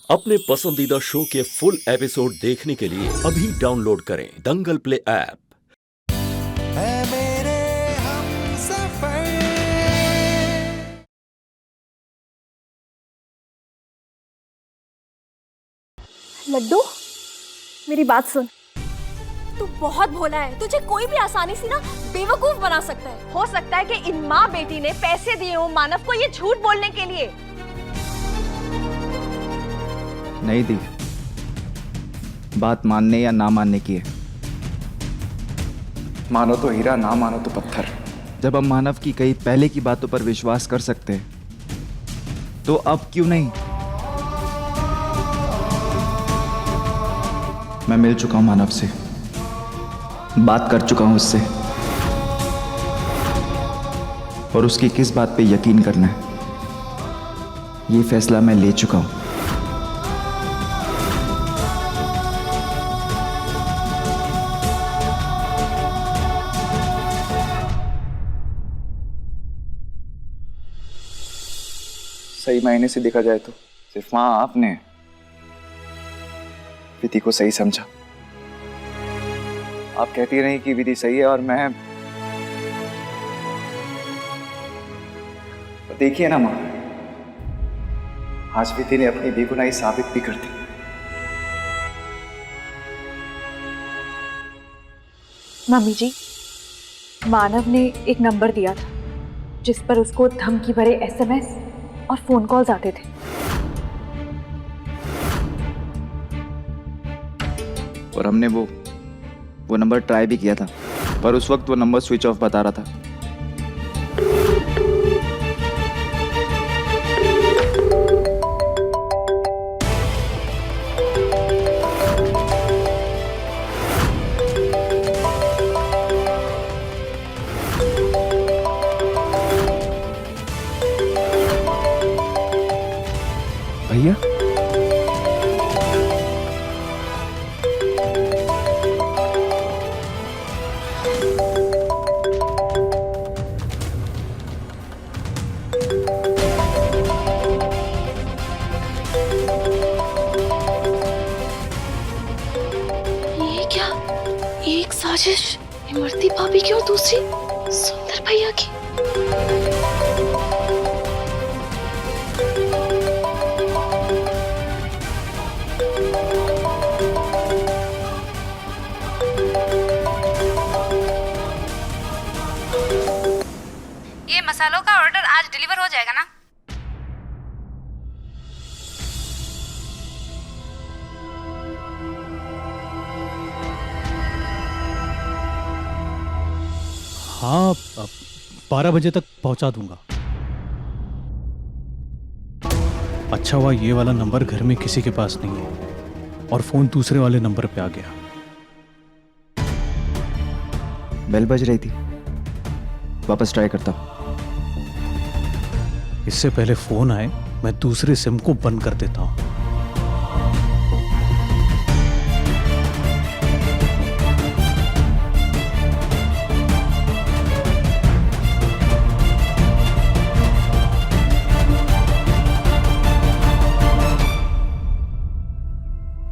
अपने पसंदीदा शो के फुल एपिसोड देखने के लिए अभी डाउनलोड करें दंगल प्ले ऐप। है मेरे हमसफर। लड्डू, मेरी बात सुन। तू बहुत भोला है। तुझे कोई भी आसानी से ना बेवकूफ बना सकता है। हो सकता है कि इन माँ बेटी ने पैसे दिए हो मानव को ये झूठ बोलने के लिए। नहीं दी, बात मानने या ना मानने की है। मानो तो हीरा, ना मानो तो पत्थर। जब हम मानव की कई पहले की बातों पर विश्वास कर सकते हैं तो अब क्यों नहीं? मैं मिल चुका हूं मानव से, बात कर चुका हूं उससे, और उसकी किस बात पे यकीन करना है ये फैसला मैं ले चुका हूं। सही मायने से देखा जाए तो सिर्फ मां आपने विधि को सही समझा। आप कहती रही कि विधि सही है और मैं, देखिए ना मां, आज विधि ने अपनी बेगुनाही साबित भी कर दी। मम्मी जी, मानव ने एक नंबर दिया था जिस पर उसको धमकी भरे एसएमएस और फोन कॉल्स आते थे। और हमने वो नंबर ट्राई भी किया था, पर उस वक्त वो नंबर स्विच ऑफ बता रहा था। भैया, ये क्या? एक साजिश इमरती भाभी की और दूसरी सुंदर भैया की। ये मसालों का ऑर्डर आज डिलीवर हो जाएगा ना? हाँ, 12 बजे तक पहुंचा दूंगा। अच्छा हुआ ये वाला नंबर घर में किसी के पास नहीं है और फोन दूसरे वाले नंबर पे आ गया। बेल बज रही थी, वापस ट्राई करता हूं। इससे पहले फोन आए मैं दूसरे सिम को बंद कर देता हूं।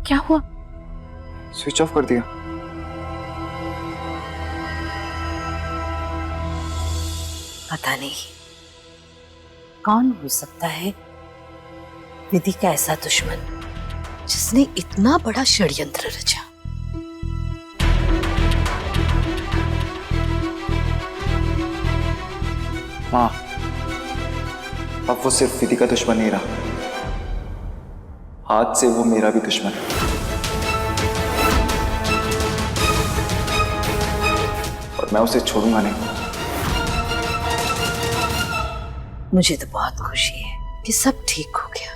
क्या हुआ? स्विच ऑफ कर दिया। पता नहीं कौन हो सकता है विधि का ऐसा दुश्मन जिसने इतना बड़ा षड्यंत्र रचा। मां, अब वो सिर्फ विधि का दुश्मन नहीं रहा, आज से वो मेरा भी दुश्मन है। और मैं उसे छोड़ूंगा नहीं। मुझे तो बहुत खुशी है कि सब ठीक हो गया।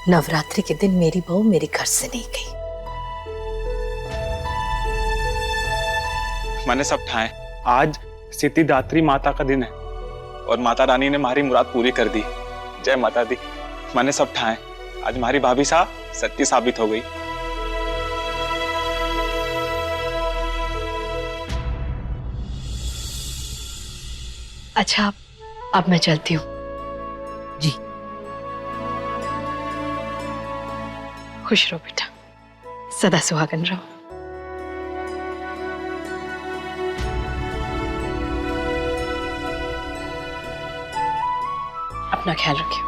नवरात्रि के दिन मेरी बहू मेरे घर से नहीं गई। मैंने सब ठाए। आज सिद्धिदात्री माता का दिन है और माता रानी ने हमारी मुराद पूरी कर दी। जय माता दी। मैंने सब ठाए। आज हमारी भाभी साहब सच्ची साबित हो गई। अच्छा, अब मैं चलती हूँ। जी। खुश रहो बेटा, सदा सुहागन रहो। अपना ख्याल रखियो।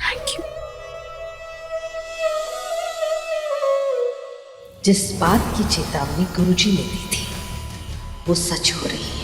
Thank you. जिस बात की चेतावनी गुरुजी ने दी थी वो सच हो रही है।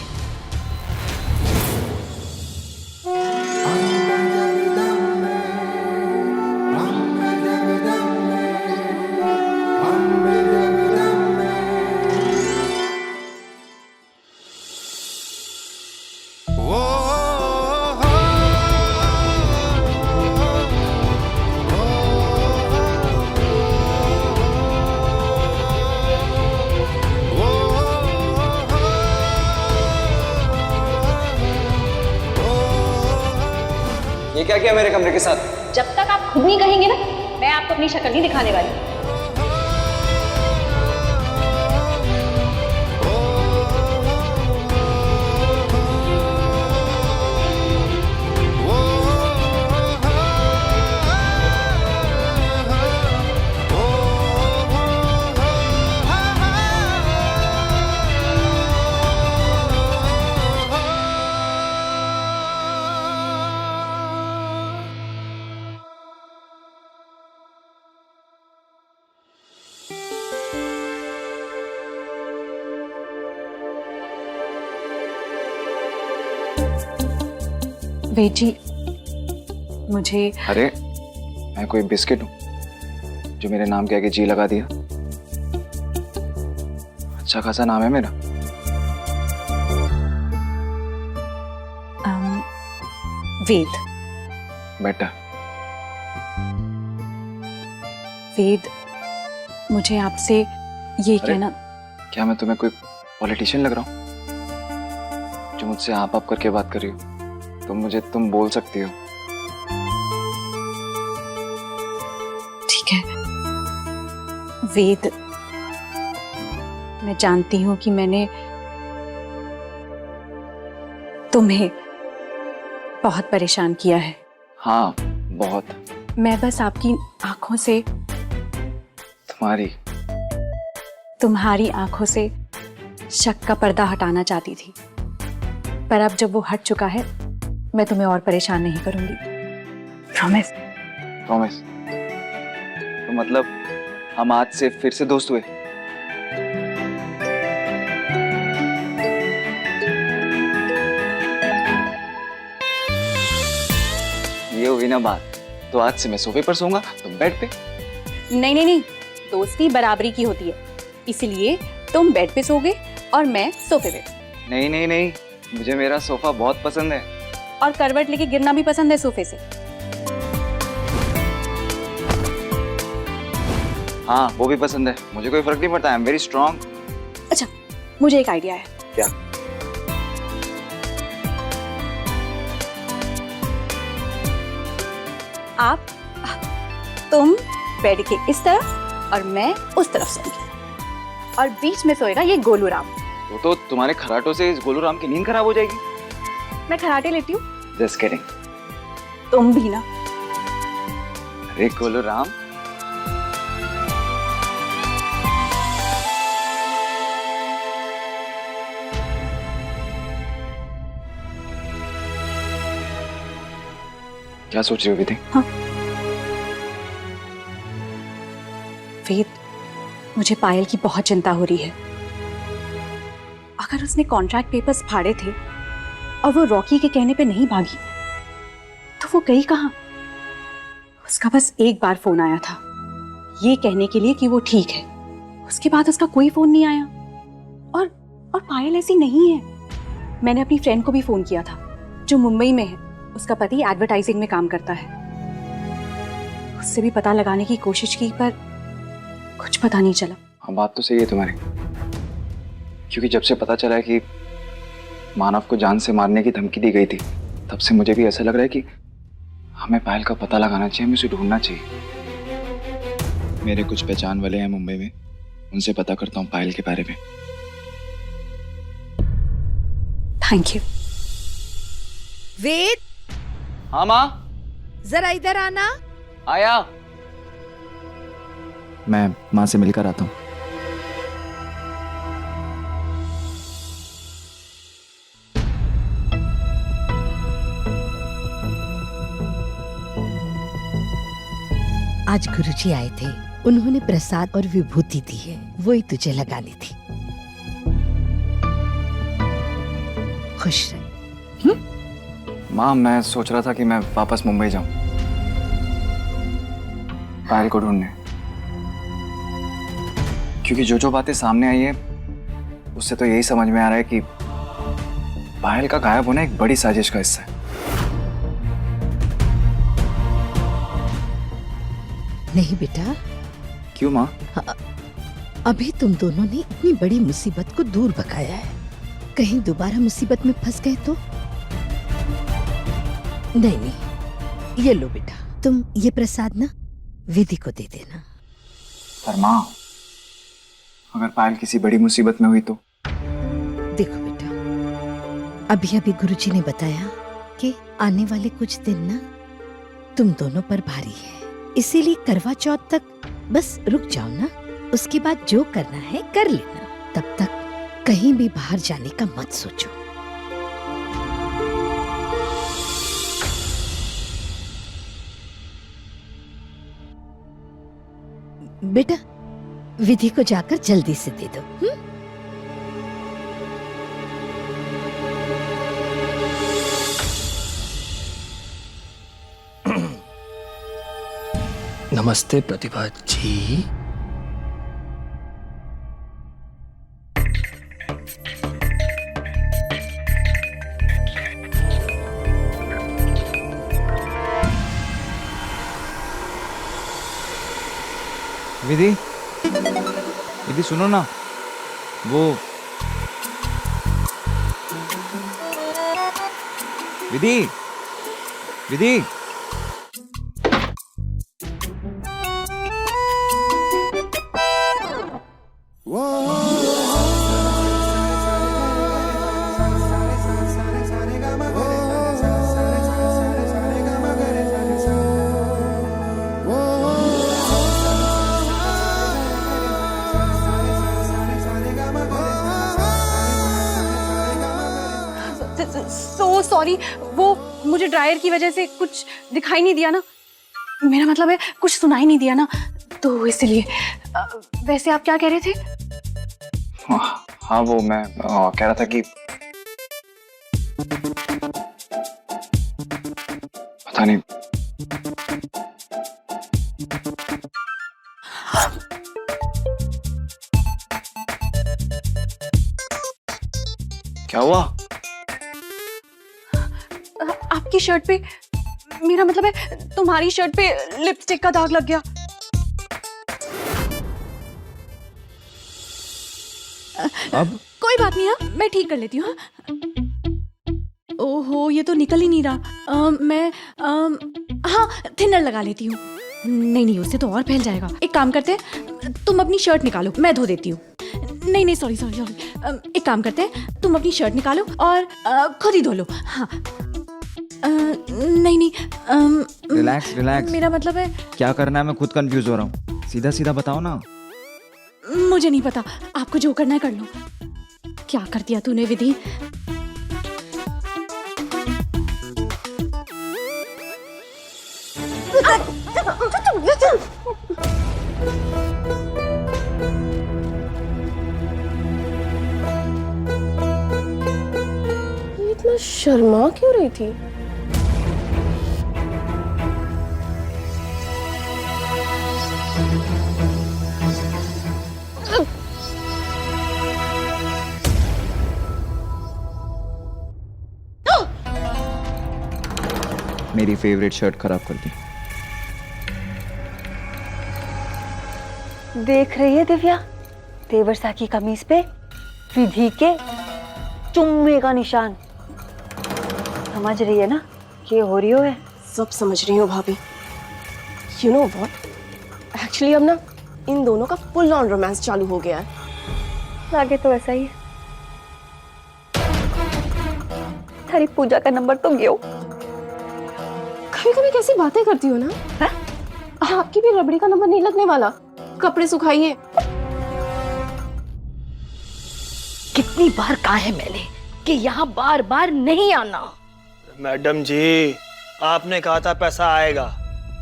ये क्या किया मेरे कमरे के साथ? जब तक आप खुद नहीं कहेंगे ना, मैं आपको अपनी शक्ल नहीं दिखाने वाली। वेद जी, मुझे अरे मैं कोई बिस्किट हूँ जो मेरे नाम के आगे जी लगा दिया? अच्छा खासा नाम है मेरा। वेद। बेटा वेद, मुझे आपसे ये कहना। क्या मैं तुम्हें कोई पॉलिटिशियन लग रहा हूँ जो मुझसे आप करके बात कर रही हो? तुम मुझे तुम बोल सकती हो। ठीक है वेद, मैं जानती हूँ कि मैंने तुम्हें बहुत परेशान किया है। हाँ बहुत। मैं बस आपकी आंखों से, तुम्हारी आंखों से शक का पर्दा हटाना चाहती थी, पर अब जब वो हट चुका है मैं तुम्हें और परेशान नहीं करूंगी। प्रॉमिस। प्रॉमिस? तो मतलब हम आज से फिर से दोस्त हुए? ये हुई ना बात। तो आज से मैं सोफे पर सोऊंगा, तुम बेड पे। नहीं नहीं नहीं, दोस्ती बराबरी की होती है, इसलिए तुम बेड पे सोगे और मैं सोफे पे। नहीं नहीं नहीं, मुझे मेरा सोफा बहुत पसंद है। और करवट लेके गिरना भी पसंद है सोफे से। हाँ वो भी पसंद है, मुझे कोई फर्क नहीं पड़ता। I am very strong. अच्छा, मुझे एक आइडिया है। क्या? तुम बेड के इस तरफ और मैं उस तरफ सोऊंगी और बीच में सोएगा ये गोलू राम। तो तुम्हारे खराटों से इस गोलू राम की नींद खराब हो जाएगी। मैं खराटे लेती हूँ। Just kidding. तुम भी ना। अरे गोलू राम, क्या सोच रही हो विधि? हाँ वेद, मुझे पायल की बहुत चिंता हो रही है। अगर उसने कॉन्ट्रैक्ट पेपर्स फाड़े थे और वो रॉकी के कहने पे नहीं भागी, तो वो गई कहाँ? उसका बस एक बार फोन आया था ये कहने के लिए कि वो ठीक है, उसके बाद उसका कोई फोन नहीं आया। और पायल ऐसी नहीं है। मैंने अपनी फ्रेंड को भी फोन किया था जो मुंबई में है, उसका पति एडवर्टाइजिंग में काम करता है। उससे भी पता लगाने की कोशिश की पर कुछ पता नहीं चला। हाँ बात तो सही है तुम्हारी, क्योंकि जब से पता चला है कि मानव को जान से मारने की धमकी दी गई थी, तब से मुझे भी ऐसा लग रहा है कि हमें पायल का पता लगाना चाहिए, हमें उसे ढूंढना चाहिए। मेरे कुछ पहचान वाले हैं मुंबई में, उनसे पता करता हूँ पायल के बारे में। Thank you. वेद, हाँ माँ, जरा इधर आना। आया। मैं माँ से मिलकर आता हूँ। आज गुरुजी आए थे, उन्होंने प्रसाद और विभूति दी है, वही तुझे लगानी थी। खुश रह। माँ, मैं सोच रहा था कि मैं वापस मुंबई जाऊं, पायल को ढूंढने, क्योंकि जो जो बातें सामने आई है उससे तो यही समझ में आ रहा है कि पायल का गायब होना एक बड़ी साजिश का हिस्सा है। नहीं बेटा, क्यों माँ? अभी तुम दोनों ने इतनी बड़ी मुसीबत को दूर भगाया है, कहीं दोबारा मुसीबत में फंस गए तो? नहीं नहीं, ये लो बेटा, तुम ये प्रसाद ना विधि को दे देना। पर माँ, अगर पायल किसी बड़ी मुसीबत में हुई तो? देखो बेटा, अभी अभी गुरुजी ने बताया कि आने वाले कुछ दिन ना तुम दोनों पर भारी है, इसीलिए करवा चौथ तक बस रुक जाओ ना, उसके बाद जो करना है कर लेना। तब तक कहीं भी बाहर जाने का मत सोचो। बेटा, विधि को जाकर जल्दी से दे दो। नमस्ते प्रतिभा जी। विधि, विधि सुनो ना, वो विधि, विधि, सो सॉरी, वो मुझे ड्रायर की वजह से कुछ दिखाई नहीं दिया ना, मेरा मतलब है कुछ सुनाई नहीं दिया ना, तो इसलिए। वैसे आप क्या कह रहे थे? हाँ, वो मैं कह रहा था कि पता नहीं, क्या हुआ? आपकी शर्ट पे, मेरा मतलब है तुम्हारी शर्ट पे लिपस्टिक का दाग लग गया। अब कोई बात नहीं, हाँ मैं ठीक कर लेती हूँ। ओहो, ये तो निकल ही नहीं रहा। मैं हाँ थिनर लगा लेती हूँ। नहीं नहीं, उससे तो और फैल जाएगा। एक काम करते हैं, तुम अपनी शर्ट निकालो, मैं धो देती हूँ। नहीं नहीं, सॉरी सॉरी सॉरी, एक काम करते हैं, तुम अपनी शर्ट निकालो और खुद ही धो लो। हाँ नहीं नहीं, रिलैक्स रिलैक्स। मेरा मतलब है क्या करना है, मैं खुद कंफ्यूज हो रहा हूँ, सीधा सीधा बताओ ना। मुझे नहीं पता, आपको जो करना है कर लो। क्या कर दिया तूने विधि? इतना शर्मा क्यों रही थी? मेरी फेवरेट शर्ट खराब कर दी। देख रही है दिव्या, देवरसा की कमीज पे विधि के चुम्मे का निशान। समझ रही है ना कि हो रही हो है? सब समझ रही हूँ भाभी। यू नो व्हाट, एक्चुअली अब ना इन दोनों का फुल ऑन रोमांस चालू हो गया है। आगे तो ऐसा ही है। थारी पूजा का नंबर तो गयो। कभी कभी कैसी बातें करती हो ना? है? आपकी भी रबड़ी का नंबर नहीं लगने वाला। कपड़े सुखाइए। कितनी बार कहा है मैंने कि यहाँ बार बार नहीं आना। मैडम जी, आपने कहा था पैसा आएगा,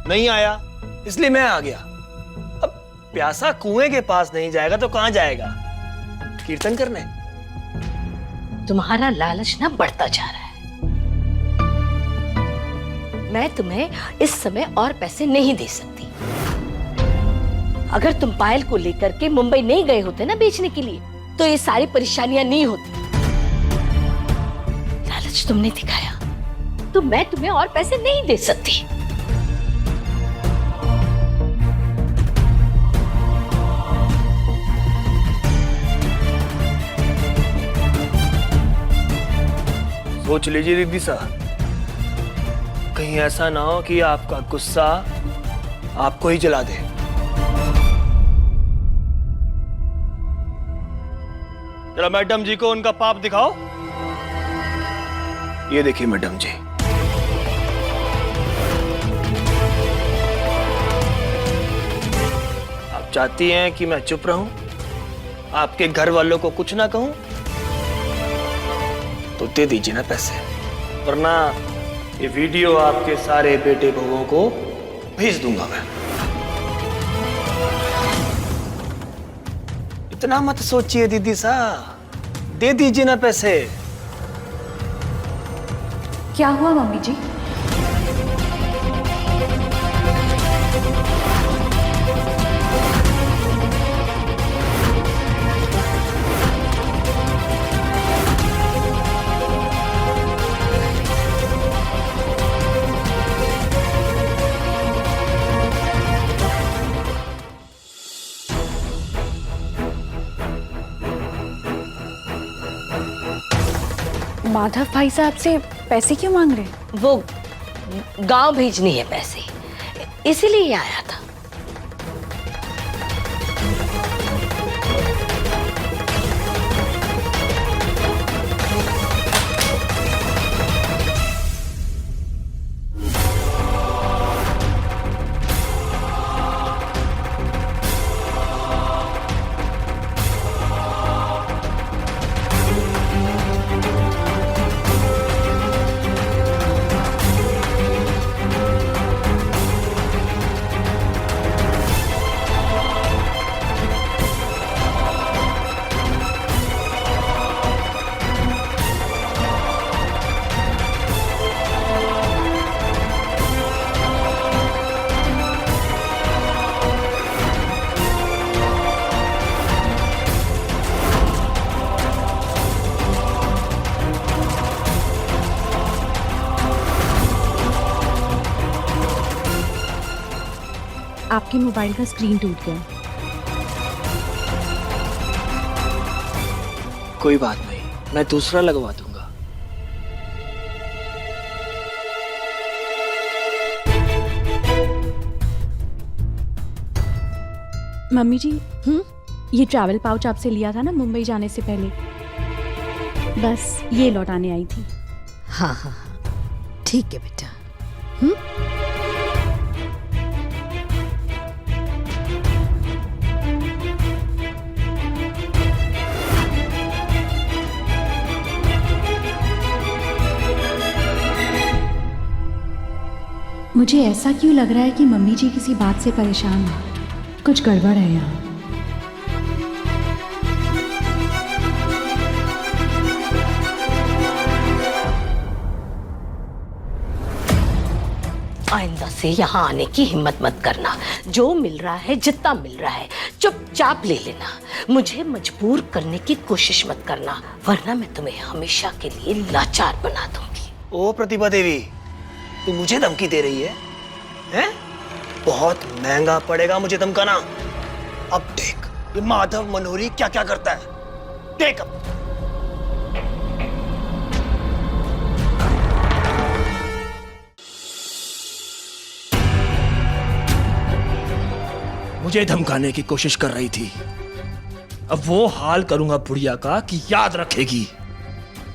नहीं आया, इसलिए मैं आ गया। अब प्यासा कुएं के पास नहीं जाएगा तो कहां जाएगा? कीर्तन करने। तुम्हारा लालच ना बढ़ता जा रहा है। मैं तुम्हें इस समय और पैसे नहीं दे सकती। अगर तुम पायल को लेकर के मुंबई नहीं गए होते ना बेचने के लिए, तो ये सारी परेशानियां नहीं होती। लालच तुमने दिखाया तो मैं तुम्हें और पैसे नहीं दे सकती। सोच लीजिए दीदी साहब, कहीं ऐसा ना हो कि आपका गुस्सा आपको ही जला दे। जरा मैडम जी को उनका पाप दिखाओ। ये देखिए मैडम जी, आप चाहती हैं कि मैं चुप रहूं, आपके घर वालों को कुछ ना कहूं, तो दे दीजिए ना पैसे, वरना ये वीडियो आपके सारे बेटे बहुओं को भेज दूंगा मैं। इतना मत सोचिए दीदी साहब, दे दीजिए ना पैसे। क्या हुआ मम्मी जी? माधव भाई साहब से पैसे क्यों मांग रहे? वो गांव भेजनी है पैसे, इसीलिए आया था। आपके मोबाइल का स्क्रीन टूट गया। कोई बात नहीं, मैं दूसरा लगवा दूंगा। मम्मी जी, ये ट्रैवल पाउच आपसे लिया था ना मुंबई जाने से पहले, बस ये लौटाने आई थी। हाँ हाँ ठीक है बेटा। मुझे ऐसा क्यों लग रहा है कि मम्मी जी किसी बात से परेशान है, कुछ गड़बड़ है यहाँ। आइंदा से यहाँ आने की हिम्मत मत करना। जो मिल रहा है, जितना मिल रहा है, चुपचाप ले लेना। मुझे मजबूर करने की कोशिश मत करना, वरना मैं तुम्हें हमेशा के लिए लाचार बना दूंगी। ओ प्रतिभा देवी, तू मुझे धमकी दे रही है? हैं? बहुत महंगा पड़ेगा मुझे धमकाना। अब देख ये माधव मनोहरी क्या क्या करता है, देख अब। मुझे धमकाने की कोशिश कर रही थी, अब वो हाल करूंगा बुढ़िया का कि याद रखेगी।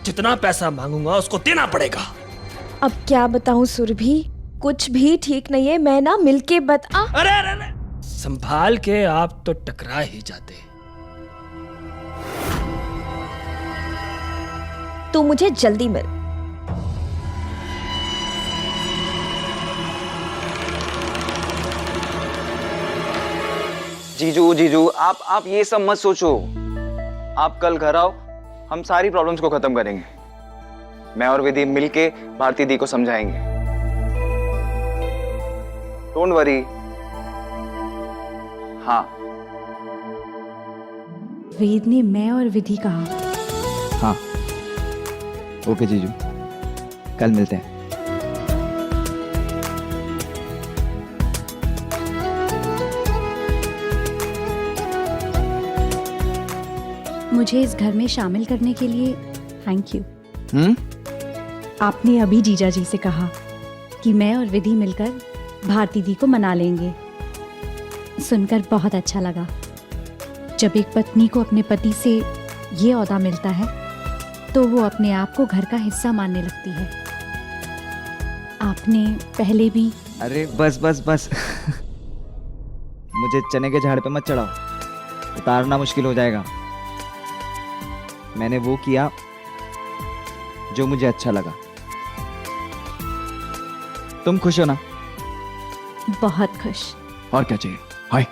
जितना पैसा मांगूंगा उसको देना पड़ेगा। अब क्या बताऊं सुरभि, कुछ भी ठीक नहीं है। मैं ना मिलके बता। अरे अरे अरे, संभाल के, आप तो टकरा ही जाते। तू मुझे जल्दी मिल। जीजू आप ये सब मत सोचो। आप कल घर आओ, हम सारी प्रॉब्लम्स को खत्म करेंगे। मैं और विधि मिलके भारती दी को समझाएंगे। Don't worry. हाँ, वेद ने मैं और विधि कहा। हाँ ओके जीजू, कल मिलते हैं। मुझे इस घर में शामिल करने के लिए थैंक यू। आपने अभी जीजा जी से कहा कि मैं और विधि मिलकर भारती दी को मना लेंगे। सुनकर बहुत अच्छा लगा। जब एक पत्नी को अपने पति से ये ओहदा मिलता है तो वो अपने आप को घर का हिस्सा मानने लगती है। आपने पहले भी। अरे बस बस बस मुझे चने के झाड़ पे मत चढ़ाओ, उतारना मुश्किल हो जाएगा। मैंने वो किया जो मुझे अच्छा लगा। तुम खुश हो ना? बहुत खुश। और क्या चाहिए? हाय।